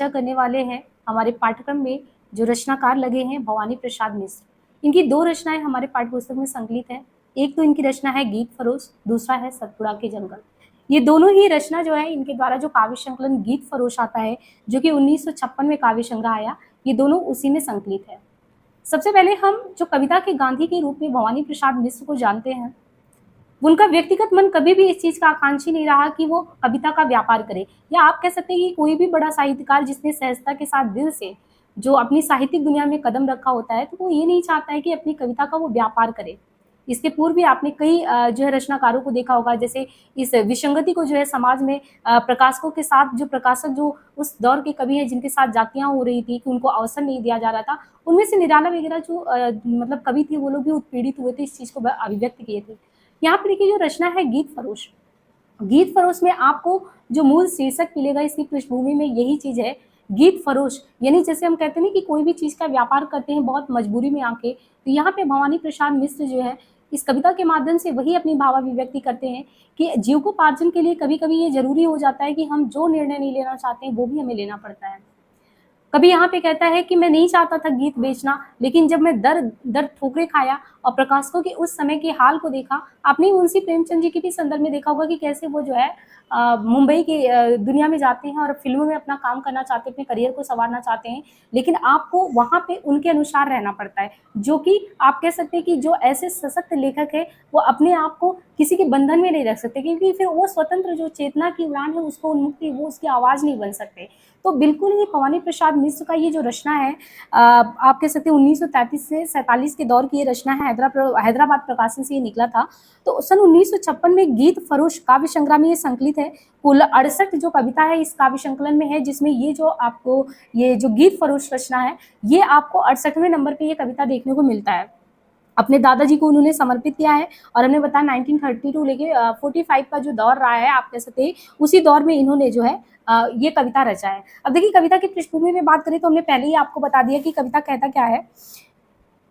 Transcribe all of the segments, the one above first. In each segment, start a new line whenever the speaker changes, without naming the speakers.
चर्चा करने वाले हैं हमारे पाठ्यक्रम में जो रचनाकार लगे हैं भवानी प्रसाद मिश्र। इनकी 2 रचनाएं हमारे पाठ्यपुस्तक में संकलित हैं। एक तो इनकी रचना है गीत फरोश, दूसरा है सतपुड़ा के जंगल। ये दोनों ही रचना जो है इनके द्वारा जो काव्य संकलन गीत फरोश आता है, जो कि 1956 में काव्य संग्रह आया, ये दोनों उसी में संकलित है। सबसे पहले हम जो कविता के गांधी के रूप में भवानी प्रसाद मिश्र को जानते हैं, उनका व्यक्तिगत मन कभी भी इस चीज का आकांक्षी नहीं रहा कि वो कविता का व्यापार करे, या आप कह सकते हैं कि कोई भी बड़ा साहित्यकार जिसने सहजता के साथ दिल से जो अपनी साहित्यिक दुनिया में कदम रखा होता है, तो वो ये नहीं चाहता है कि अपनी कविता का वो व्यापार करे। इसके पूर्व भी आपने कई जो है रचनाकारों को देखा होगा, जैसे इस विसंगति को जो है समाज में प्रकाशकों के साथ जो प्रकाशक जो उस दौर के कवि हैं जिनके साथ जातियां हो रही थी कि उनको अवसर नहीं दिया जा रहा था, उनमें से निराला वगैरह जो मतलब कवि थे वो लोग भी उत्पीड़ित हुए थे, इस चीज को अभिव्यक्त किए थे। यहाँ पर देखिए जो रचना है गीत फरोश, गीत फरोश में आपको जो मूल शीर्षक मिलेगा इसकी पृष्ठभूमि में यही चीज है, गीत फरोश। यानी जैसे हम कहते हैं ना कि कोई भी चीज का व्यापार करते हैं बहुत मजबूरी में आके, तो यहाँ पे भवानी प्रसाद मिश्र जो है इस कविता के माध्यम से वही अपनी भावाभिव्यक्ति करते हैं कि जीविकोपार्जन के लिए कभी कभी ये जरूरी हो जाता है कि हम जो निर्णय नहीं लेना चाहते हैं वो भी हमें लेना पड़ता है। कभी यहाँ पे कहता है कि मैं नहीं चाहता था गीत बेचना, लेकिन जब मैं दर दर ठोकरे खाया और प्रकाशकों के उस समय के हाल को देखा, आपने मुंशी प्रेमचंद जी के भी संदर्भ में देखा होगा कि कैसे वो जो है मुंबई की दुनिया में जाते हैं और फिल्मों में अपना काम करना चाहते हैं, अपने करियर को संवारना चाहते हैं, लेकिन आपको वहाँ पे उनके अनुसार रहना पड़ता है, जो कि आप कह सकते हैं कि जो ऐसे सशक्त लेखक है वो अपने आप को किसी के बंधन में नहीं रख सकते, क्योंकि फिर वो स्वतंत्र जो चेतना की उड़ान है उसको उन्मुक्ति, वो उसकी आवाज नहीं बन सकते। तो बिल्कुल ही भवानी प्रसाद मिश्र का ये जो रचना है आप कह सकते हैं 1933 से 47 के दौर की ये रचना है, हैदराबाद प्रकाशन से ये निकला था। तो सन 1956 में गीत फरोश काव्य संग्रह में ये संकलित है। कुल 68 जो कविता है इस काव्य संकलन में है, जिसमें ये जो आपको ये जो गीत फरोश रचना है ये आपको 68वें नंबर पे ये कविता देखने को मिलता है। अपने दादाजी को उन्होंने समर्पित किया है और हमने बताया 1932 लेके 45 का जो दौर रहा है आप कह सकते हैं, उसी दौर में इन्होंने जो है ये कविता रचा है। अब देखिए कविता की पृष्ठभूमि में बात करें तो हमने पहले ही आपको बता दिया कि कविता कहता क्या है।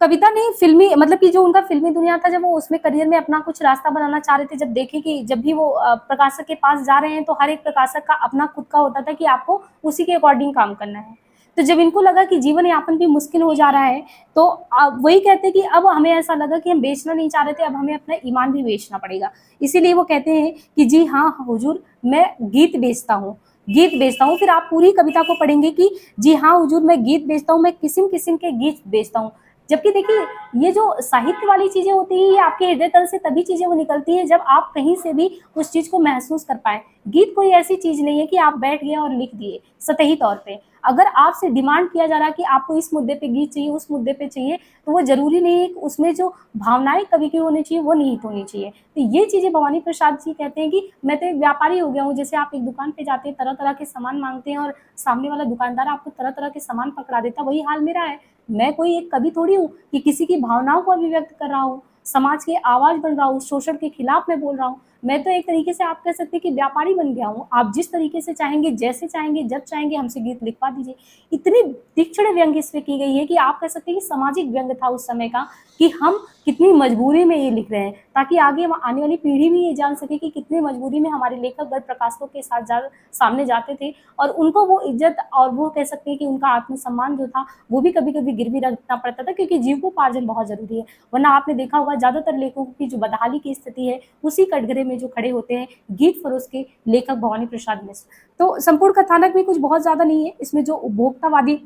कविता ने फिल्मी मतलब कि जो उनका फिल्मी दुनिया था, जब वो उसमें करियर में अपना कुछ रास्ता बनाना चाह रहे थे, जब देखे कि जब भी वो प्रकाशक के पास जा रहे हैं तो हर एक प्रकाशक का अपना खुद का होता था कि आपको उसी के अकॉर्डिंग काम करना है। तो जब इनको लगा कि जीवन यापन भी मुश्किल हो जा रहा है, तो वही कहते हैं कि अब हमें ऐसा लगा कि हम बेचना नहीं चाह रहे थे, अब हमें अपना ईमान भी बेचना पड़ेगा। इसीलिए वो कहते हैं कि जी हाँ हुजूर, मैं गीत बेचता हूँ, गीत बेचता हूँ। फिर आप पूरी कविता को पढ़ेंगे कि जी हाँ हुजूर, मैं गीत बेचता हूँ, मैं किस्म किस्म के गीत बेचता हूँ। जबकि देखिए ये जो साहित्य वाली चीजें होती हैं ये आपके हृदय तल से तभी चीजें वो निकलती हैं जब आप कहीं से भी उस चीज को महसूस कर पाए। गीत कोई ऐसी चीज नहीं है कि आप बैठ गए और लिख दिए सतही तौर पे। अगर आपसे डिमांड किया जा रहा है कि आपको इस मुद्दे पे गीत चाहिए, उस मुद्दे पे चाहिए, तो वो जरूरी नहीं है कि उसमें जो भावनाएं कवि की होनी चाहिए वो निहित होनी चाहिए। तो ये चीजें भवानी प्रसाद जी कहते हैं कि मैं तो एक व्यापारी हो गया हूँ। जैसे आप एक दुकान पे जाते हैं, तरह तरह के सामान मांगते हैं और सामने वाला दुकानदार आपको तरह तरह के सामान पकड़ा देता, वही हाल मेरा है। मैं कोई एक कवि थोड़ी हूँ कि किसी की भावनाओं को अभिव्यक्त कर रहा हूँ, समाज की आवाज बन रहा हूँ, शोषण के खिलाफ मैं बोल रहा हूँ। मैं तो एक तरीके से आप कह सकते हैं कि व्यापारी बन गया हूँ। आप जिस तरीके से चाहेंगे, जैसे चाहेंगे, जब चाहेंगे हमसे गीत लिखवा दीजिए। इतनी तीक्ष्ण व्यंग्य इसमें की गई है कि आप कह सकते हैं कि सामाजिक व्यंग्य था उस समय का, कि हम कितनी मजबूरी में ये लिख रहे हैं, ताकि आगे आने वाली पीढ़ी भी ये जान सके कि कितनी मजबूरी में हमारे लेखक गण प्रकाशकों के साथ सामने जाते थे, और उनको वो इज्जत और वो कह सकते हैं कि उनका आत्मसम्मान जो था वो भी कभी कभी गिरवी रखना पड़ता था, क्योंकि जीविकोपार्जन बहुत जरूरी है। वरना आपने देखा होगा ज्यादातर लेखकों की जो बदहाली की स्थिति है, उसी कटघरे में जो खड़े होते हैं गीत फरोश के लेखक भवानी प्रसाद मिश्र। तो संपूर्ण कथानक में कुछ बहुत ज्यादा नहीं है, इसमें जो उपभोक्तावादी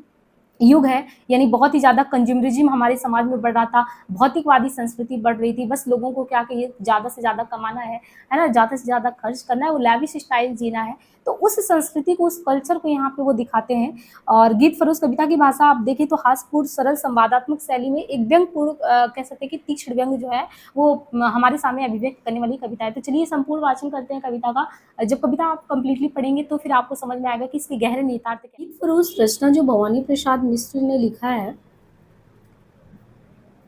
युग है, यानी बहुत ही ज्यादा कंज्यूमरिज्म हमारे समाज में बढ़ रहा था, भौतिकवादी संस्कृति बढ़ रही थी, बस लोगों को क्या कि ज्यादा से ज्यादा कमाना है ना, ज्यादा से ज्यादा खर्च करना है, वो लैविश स्टाइल जीना है। तो उस संस्कृति को, उस कल्चर को यहाँ पे वो दिखाते हैं। और गीत फरोश कविता की भाषा आप देखें तो हास्यपूर्ण, सरल, संवादात्मक शैली में एक व्यंग्यपूर्ण कह सकते हैं कि तीक्ष्ण व्यंग्य जो है वो हमारे सामने अभिव्यक्त करने वाली कविता है। तो चलिए संपूर्ण वाचन करते हैं कविता का। जब कविता आप कंप्लीटली पढ़ेंगे तो फिर आपको समझ में आएगा कि इसके गहरे निहितार्थ क्या है। गीत फरोश रचना जो भवानी प्रसाद मिश्र ने लिखा है,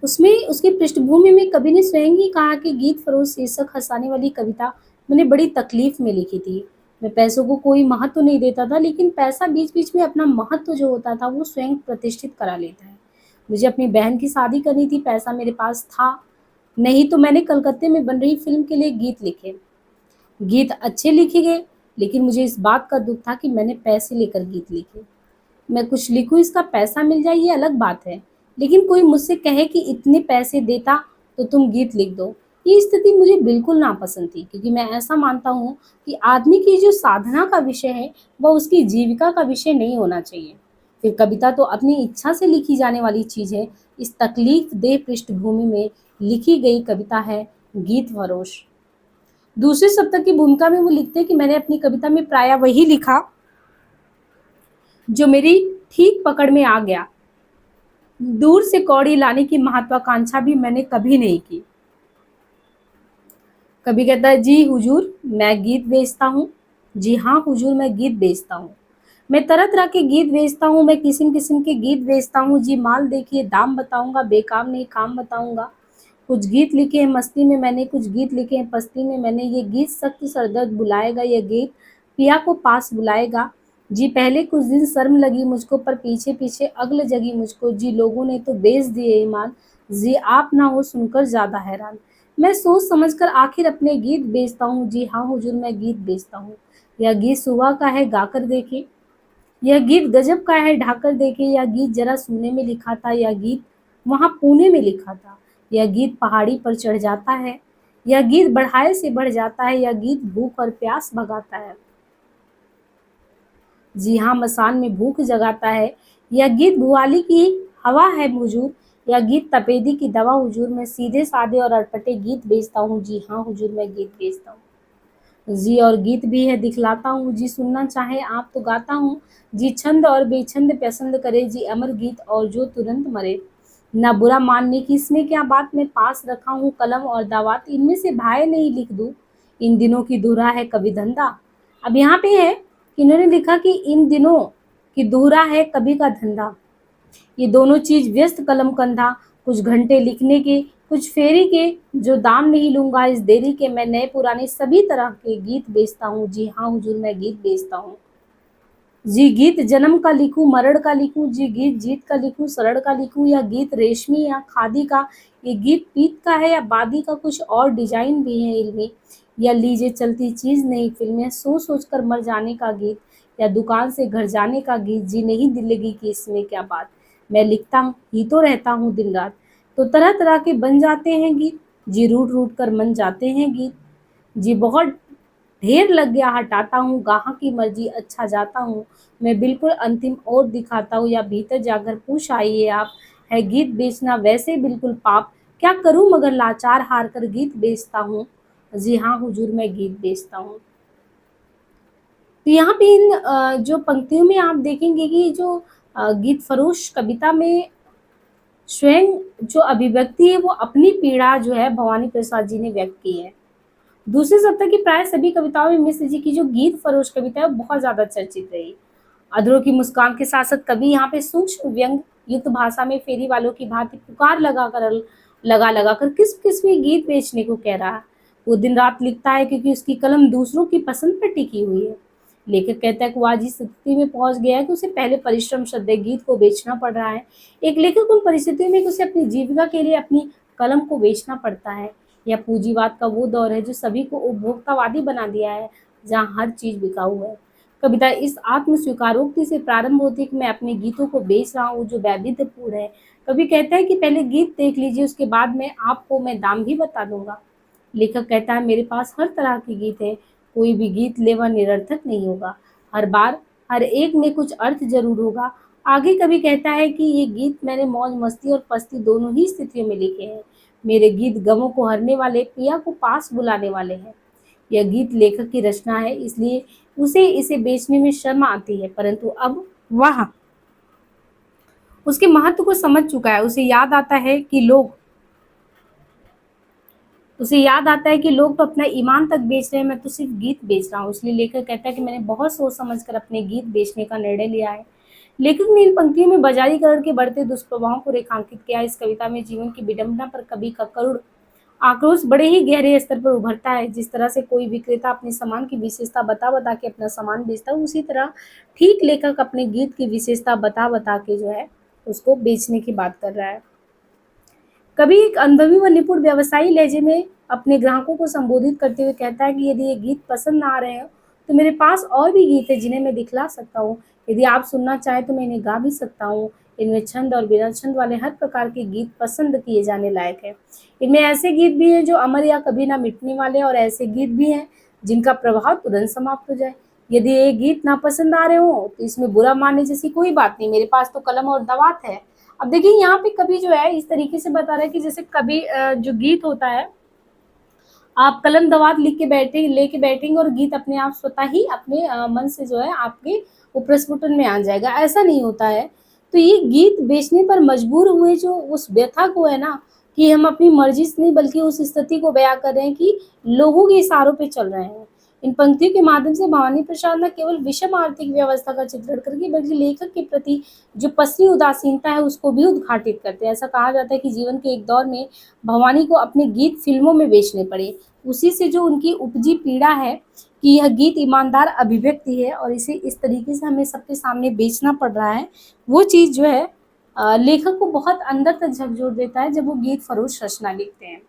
उसमें उसकी पृष्ठभूमि में कवि ने स्वयं ही कहा कि गीत फरोश शीर्षक हंसाने वाली कविता मैंने बड़ी तकलीफ में लिखी थी। मैं पैसों को कोई महत्व नहीं देता था, लेकिन पैसा बीच बीच में अपना महत्व जो होता था वो स्वयं प्रतिष्ठित करा लेता है। मुझे अपनी बहन की शादी करनी थी, पैसा मेरे पास था नहीं, तो मैंने कलकत्ते में बन रही फिल्म के लिए गीत लिखे। गीत अच्छे लिखे गए, लेकिन मुझे इस बात का दुख था कि मैंने पैसे लेकर गीत लिखे। मैं कुछ लिखूँ इसका पैसा मिल जाए ये अलग बात है, लेकिन कोई मुझसे कहे कि इतने पैसे देता तो तुम गीत लिख दो, ये स्थिति मुझे बिल्कुल नापसंद थी, क्योंकि मैं ऐसा मानता हूँ कि आदमी की जो साधना का विषय है वह उसकी जीविका का विषय नहीं होना चाहिए। फिर कविता तो अपनी इच्छा से लिखी जाने वाली चीज़ है। इस तकलीफ देह पृष्ठभूमि में लिखी गई कविता है गीत फरोश। दूसरे सप्तक की भूमिका में वो लिखते हैं कि मैंने अपनी कविता में प्रायः वही लिखा जो मेरी ठीक पकड़ में आ गया। दूर से कौड़ी लाने की महत्वाकांक्षा भी मैंने कभी नहीं की। कभी कहता है जी हुजूर मैं गीत बेचता हूँ। जी हाँ हुजूर मैं गीत बेचता हूँ। मैं तरह तरह के गीत बेचता हूँ, मैं किस्म किस्म के गीत बेचता हूँ। जी माल देखिए दाम बताऊंगा, बेकाम नहीं काम बताऊंगा। कुछ गीत लिखे हैं मस्ती में मैंने, कुछ गीत लिखे हैं पस्ती में मैंने। ये गीत सख्त सरदर्द बुलाएगा, ये गीत पिया को पास बुलाएगा। जी पहले कुछ दिन शर्म लगी मुझको, पर पीछे पीछे अगल जगी मुझको। जी लोगों ने तो बेच दिए ईमान, जी आप ना हो सुनकर ज़्यादा हैरान। मैं सोच समझकर आखिर अपने गीत बेचता हूँ। जी हाँ हुजूर मैं गीत बेचता हूँ। यह गीत सुबह का है गाकर देखे, यह गीत गजब का है ढाकर देखे। यह गीत जरा सुनने में लिखा था, यह गीत वहाँ पुणे में लिखा था। यह गीत पहाड़ी पर चढ़ जाता है, यह गीत बढ़ाए से बढ़ जाता है। यह गीत भूख और प्यास भगाता है, जी हाँ मसान में भूख जगाता है। यह गीत भुआली की हवा है हुजूर, यह गीत तपेदी की दवा हुजूर। मैं सीधे साधे और अटपटे गीत बेचता हूँ। जी हाँ हुजूर मैं गीत बेचता हूँ। जी और गीत भी है दिखलाता हूँ। जी सुनना चाहे आप तो गाता हूँ। जी छंद और बेछंद पसंद करे, जी अमर गीत और जो तुरंत मरे। ना बुरा मानने की इसमें क्या बात, मैं पास रखा हूँ कलम और दावात, इनमें से भाई नहीं लिख दूँ। इन दिनों की धुरा है कभी धंधा। अब यहाँ पे है कि इन्होंने लिखा कि इन दिनों की धुरा है कभी का धंधा। ये दोनों चीज व्यस्त कलम कंधा, कुछ घंटे लिखने के कुछ फेरी के, जो दाम नहीं लूंगा इस देरी के। मैं नए पुराने सभी तरह के गीत बेचता हूँ। जी हाँ हुजूर मैं गीत बेचता हूँ। जी गीत जन्म का लिखूं मरण का लिखूं, जी गीत जीत का लिखूं सरण का लिखूं। या गीत रेशमी या खादी का, ये गीत पीत का है या बादी का। कुछ और डिजाइन भी है इनमें, या लीजिए चलती चीज नहीं फिल्में। सोच सोच कर मर जाने का गीत, या दुकान से घर जाने का गीत। जी नहीं दिल लगी कि इसमें क्या बात, मैं लिखता हूँ ही तो रहता हूँ दिन रात। तो तरह तरह के बन जाते हैं गीत, जी रूट रूट कर मन जाते हैं गीत। जी बहुत ढेर लग गया हटाता हूँ, गाह की मर्जी अच्छा जाता हूँ। मैं बिल्कुल अंतिम और दिखाता हूँ, या भीतर जाकर पूछ आइए आप। है गीत बेचना वैसे बिल्कुल पाप, क्या करूँ मगर लाचार हार कर गीत बेचता हूँ। जी हाँ हुजूर मैं गीत बेचता हूँ। तो यहाँ पे इन जो पंक्तियों में आप देखेंगे कि जो गीत फरोश कविता में स्वयं जो अभिव्यक्ति है वो अपनी पीड़ा जो है भवानी प्रसाद जी ने व्यक्त की है। दूसरे सप्ताह की प्राय सभी कविताओं में मिश्र जी की जो गीत फरोश कविता है वो बहुत ज्यादा चर्चित रही। अधरों की मुस्कान के साथ साथ कवि यहाँ पे सूक्ष्म व्यंग युक्त भाषा में फेरी वालों की भांति पुकार लगा कर किस किस्मी गीत बेचने को कह रहा है। वो दिन रात लिखता है क्योंकि उसकी कलम दूसरों की पसंद पर टिकी हुई है। लेखक कहता है कि वो आज इस स्थिति में पहुंच गया है कि उसे पहले परिश्रम श्रद्धेय गीत को बेचना पड़ रहा है। एक लेखक उन परिस्थितियों में कि उसे अपनी जीविका के लिए अपनी कलम को बेचना पड़ता है। यह पूंजीवाद का वो दौर है जो सभी को उपभोक्तावादी बना दिया है, जहाँ हर चीज बिकाऊ है। कविता इस आत्म स्वीकारोक्ति से प्रारंभ होती है कि मैं अपने गीतों को बेच रहा हूँ जो वैविध्यपूर्ण है। कवि कहता है कि पहले गीत देख लीजिए, उसके बाद में आपको मैं दाम भी बता दूंगा। लेखक कहता है मेरे पास हर तरह के गीत है, कोई भी गीत ले वह निरर्थक नहीं होगा। हर बार हर एक में कुछ अर्थ जरूर होगा। आगे कवि कहता है कि ये गीत मैंने मौज मस्ती और पस्ती दोनों ही स्थितियों में लिखे हैं। मेरे गीत गमों को हरने वाले, पिया को पास बुलाने वाले हैं। यह गीत लेखक की रचना है, इसलिए उसे इसे बेचने में शर्म आती है, परंतु अब वह उसके महत्व को समझ चुका है। उसे याद आता है कि लोग तो अपना ईमान तक बेच रहे हैं, मैं तो सिर्फ गीत बेच रहा हूँ। इसलिए लेखक कहता है कि मैंने बहुत सोच समझ कर अपने गीत बेचने का निर्णय लिया है। लेखक ने इन पंक्तियों में बाजारीकरण के बढ़ते दुष्प्रभावों को रेखांकित किया है। इस कविता में जीवन की विडंबना पर कवि का करुण आक्रोश बड़े ही गहरे स्तर पर उभरता है। जिस तरह से कोई विक्रेता अपने सामान की विशेषता बता बता के अपना सामान बेचता है, उसी तरह ठीक लेखक अपने गीत की विशेषता बता बता के जो है उसको बेचने की बात कर रहा है। कभी एक अनुभवी व निपुण व्यवसायी लहजे में अपने ग्राहकों को संबोधित करते हुए कहता है कि यदि ये गीत पसंद ना आ रहे हो तो मेरे पास और भी गीत है जिन्हें मैं दिखला सकता हूँ। यदि आप सुनना चाहें तो मैं इन्हें गा भी सकता हूँ। इनमें छंद और बिना छंद वाले हर प्रकार के गीत पसंद किए जाने लायक हैं। इनमें ऐसे गीत भी हैं जो अमर या कभी ना मिटने वाले, और ऐसे गीत भी हैं जिनका प्रभाव तुरंत समाप्त हो जाए। यदि ये गीत नापसंद आ रहे हो तो इसमें बुरा मानने जैसी कोई बात नहीं, मेरे पास तो कलम और दवात है। अब देखिए यहाँ पे कवि जो है इस तरीके से बता रहा है कि जैसे कवि जो गीत होता है, आप कलम दवात लिख के बैठे लेके बैठेंगे और गीत अपने आप स्वतः ही अपने मन से जो है आपके वो प्रस्फुटन में आ जाएगा, ऐसा नहीं होता है। तो ये गीत बेचने पर मजबूर हुए जो उस व्यथा को है ना, कि हम अपनी मर्जी से नहीं बल्कि उस स्थिति को बयां कर रहे हैं कि लोगों के इशारों पे चल रहे हैं। इन पंक्तियों के माध्यम से भवानी प्रसाद न केवल विषम आर्थिक व्यवस्था का चित्रण करके बल्कि लेखक के प्रति जो पसली उदासीनता है उसको भी उद्घाटित करते हैं। ऐसा कहा जाता है कि जीवन के एक दौर में भवानी को अपने गीत फिल्मों में बेचने पड़े। उसी से जो उनकी उपजी पीड़ा है कि यह गीत ईमानदार अभिव्यक्ति है और इसे इस तरीके से हमें सबके सामने बेचना पड़ रहा है, वो चीज़ जो है लेखक को बहुत अंदर तक झकझोर देता है जब वो गीत फरोश रचना लिखते हैं।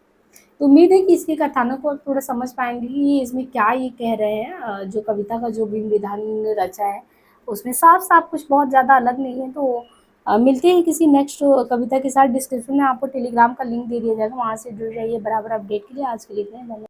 तो उम्मीद है कि इसके कथानक को आप थोड़ा समझ पाएंगे कि ये इसमें क्या ये कह रहे हैं। जो कविता का जो भी विधान ने रचा है उसमें साफ साफ कुछ बहुत ज़्यादा अलग नहीं है। तो मिलते हैं किसी नेक्स्ट कविता के साथ। डिस्क्रिप्शन में आपको टेलीग्राम का लिंक दे दिया जाएगा, वहाँ से जुड़ जाइए बराबर अपडेट के लिए। आज के लिए इतना ही, धन्यवाद।